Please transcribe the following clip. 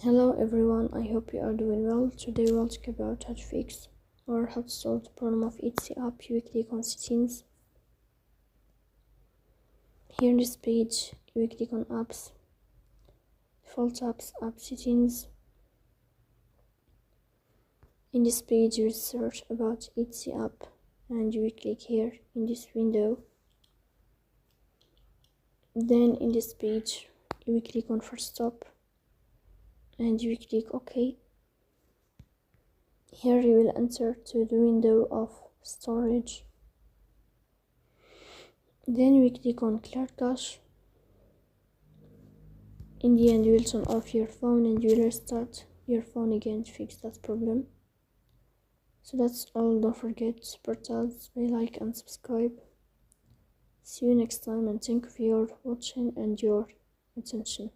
Hello everyone, I hope you are doing well. Today we'll talk about how to fix or how to solve the problem of Etsy app you click on settings. Here in this page, you click on apps, default apps, app settings. In this page, you search about Etsy app and you click here in this window. Then in this page, you click on first stop and you click OK. Here you will enter to the window of storage. Then we click on clear cache. In the end, you will turn off your phone and you will restart your phone again to fix that problem. So that's all. Don't forget to support us by like and subscribe. See you next time and thank you for your watching and your attention.